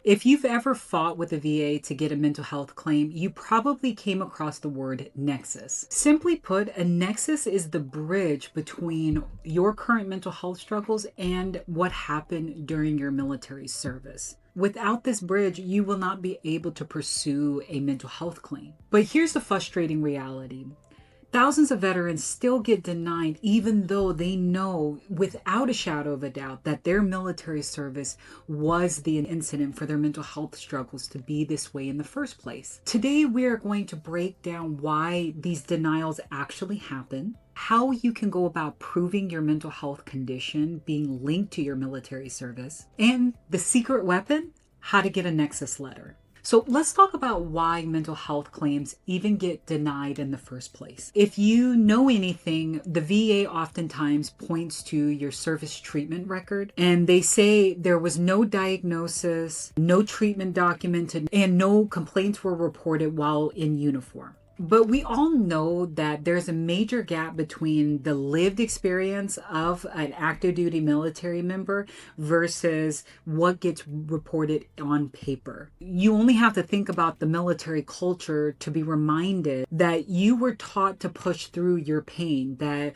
If you've ever fought with a VA to get a mental health claim, you probably came across the word nexus. Simply put, a nexus is the bridge between your current mental health struggles and what happened during your military service. Without this bridge, you will not be able to pursue a mental health claim. But here's the frustrating reality. Thousands of veterans still get denied even though they know without a shadow of a doubt that their military service was the incident for their mental health struggles to be this way in the first place. Today, we are going to break down why these denials actually happen, how you can go about proving your mental health condition being linked to your military service, and the secret weapon, how to get a Nexus letter. So let's talk about why mental health claims even get denied in the first place. If you know anything, the VA oftentimes points to your service treatment record, and they say there was no diagnosis, no treatment documented, and no complaints were reported while in uniform. But we all know that there's a major gap between the lived experience of an active duty military member versus what gets reported on paper. You only have to think about the military culture to be reminded that you were taught to push through your pain, that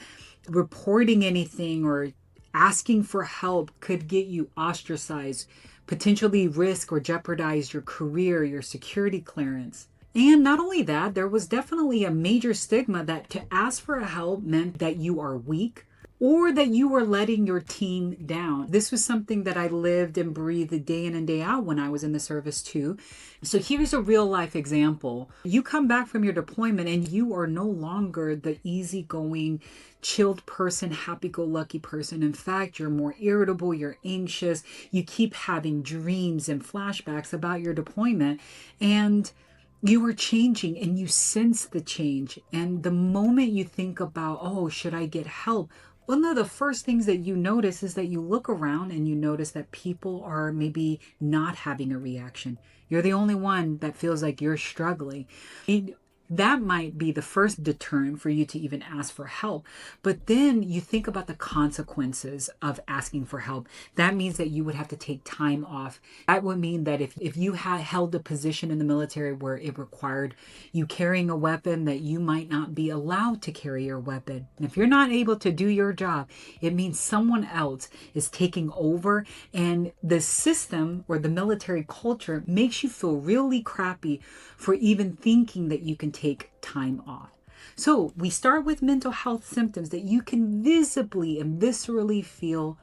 reporting anything or asking for help could get you ostracized, potentially risk or jeopardize your career, your security clearance. And not only that, there was definitely a major stigma that to ask for help meant that you are weak or that you were letting your team down. This was something that I lived and breathed day in and day out when I was in the service too. So here's a real life example. You come back from your deployment and you are no longer the easygoing, chilled person, happy-go-lucky person. In fact, you're more irritable, you're anxious, you keep having dreams and flashbacks about your deployment, and you are changing and you sense the change. And the moment you think about, oh, should I get help? One of the first things that you notice is that you look around and you notice that people are maybe not having a reaction. You're the only one that feels like you're struggling. That might be the first deterrent for you to even ask for help. But then you think about the consequences of asking for help. That means that you would have to take time off. That would mean that if you had held a position in the military where it required you carrying a weapon, that you might not be allowed to carry your weapon. And if you're not able to do your job, it means someone else is taking over, and the system or the military culture makes you feel really crappy for even thinking that you can take time off. So we start with mental health symptoms that you can visibly and viscerally feel,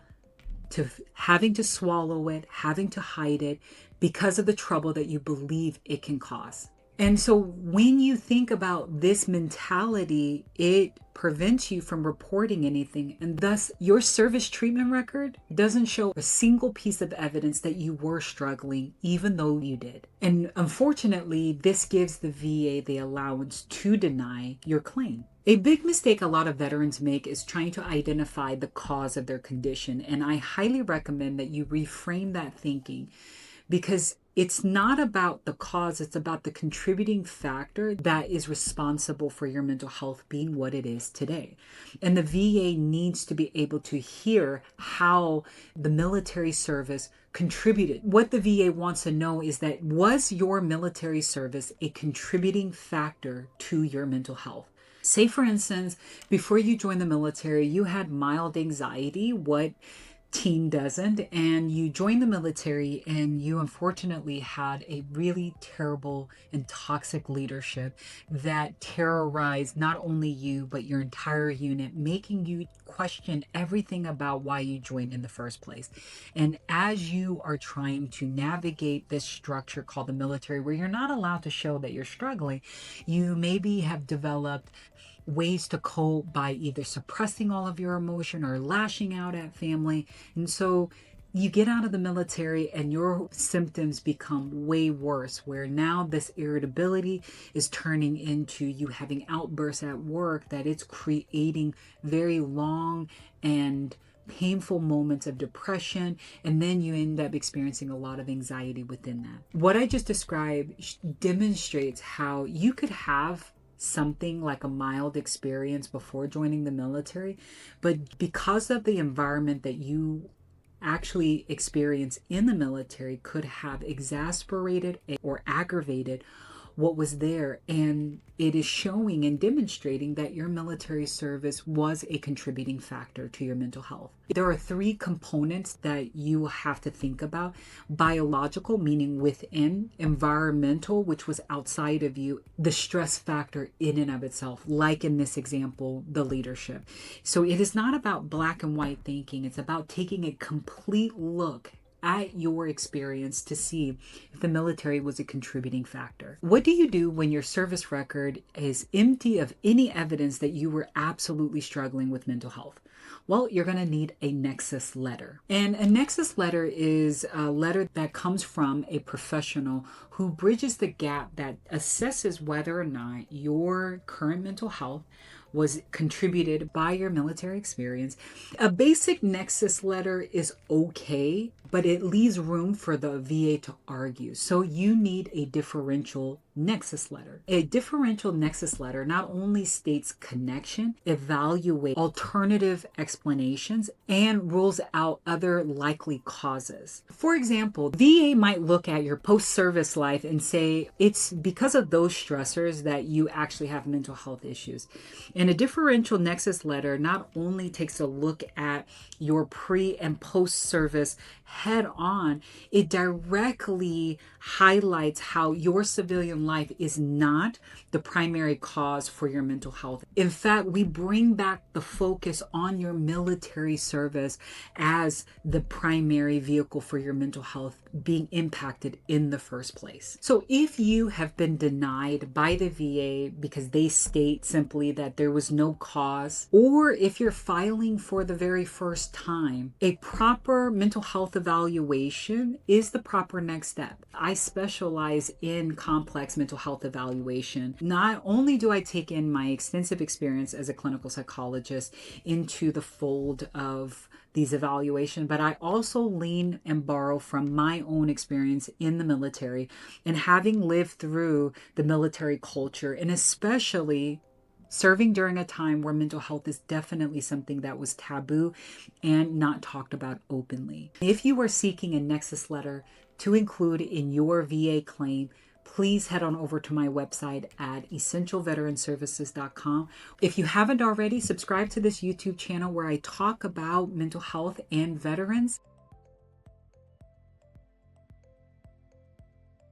to having to swallow it, having to hide it because of the trouble that you believe it can cause. And so when you think about this mentality, it prevents you from reporting anything. And thus, your service treatment record doesn't show a single piece of evidence that you were struggling, even though you did. And unfortunately, this gives the VA the allowance to deny your claim. A big mistake a lot of veterans make is trying to identify the cause of their condition. And I highly recommend that you reframe that thinking, because it's not about the cause, it's about the contributing factor that is responsible for your mental health being what it is today. And the VA needs to be able to hear how the military service contributed. What the VA wants to know is that, was your military service a contributing factor to your mental health? Say, for instance, before you joined the military, you had mild anxiety. What teen doesn't? And you joined the military and you unfortunately had a really terrible and toxic leadership that terrorized not only you but your entire unit, making you question everything about why you joined in the first place. And as you are trying to navigate this structure called the military, where you're not allowed to show that you're struggling, you maybe have developed ways to cope by either suppressing all of your emotion or lashing out at family. And so you get out of the military and your symptoms become way worse, where now this irritability is turning into you having outbursts at work, that it's creating very long and painful moments of depression, and then you end up experiencing a lot of anxiety within that. What I just described demonstrates how you could have something like a mild experience before joining the military, but because of the environment that you actually experienced in the military could have exasperated or aggravated what was there. And it is showing and demonstrating that your military service was a contributing factor to your mental health. There are three components that you have to think about: biological, meaning within; environmental, which was outside of you; the stress factor in and of itself, like in this example, the leadership. So it is not about black and white thinking, it's about taking a complete look at your experience to see if the military was a contributing factor. What do you do when your service record is empty of any evidence that you were absolutely struggling with mental health? Well, you're going to need a Nexus letter. And a Nexus letter is a letter that comes from a professional who bridges the gap, that assesses whether or not your current mental health was contributed by your military experience. A basic Nexus letter is okay, but it leaves room for the VA to argue. So you need a differential Nexus letter. A differential Nexus letter not only states connection, evaluates alternative explanations, and rules out other likely causes. For example, VA might look at your post-service life and say it's because of those stressors that you actually have mental health issues. And a differential Nexus letter not only takes a look at your pre and post-service head on, it directly highlights how your civilian life is not the primary cause for your mental health. In fact, we bring back the focus on your military service as the primary vehicle for your mental health being impacted in the first place. So if you have been denied by the VA because they state simply that there was no cause, or if you're filing for the very first time, a proper mental health evaluation is the proper next step. I specialize in complex mental health evaluation. Not only do I take in my extensive experience as a clinical psychologist into the fold of these evaluations, but I also lean and borrow from my own experience in the military and having lived through the military culture, and especially serving during a time where mental health is definitely something that was taboo and not talked about openly. If you are seeking a Nexus letter to include in your VA claim, please head on over to my website at essentialveteranservices.com. If you haven't already, subscribe to this YouTube channel where I talk about mental health and veterans.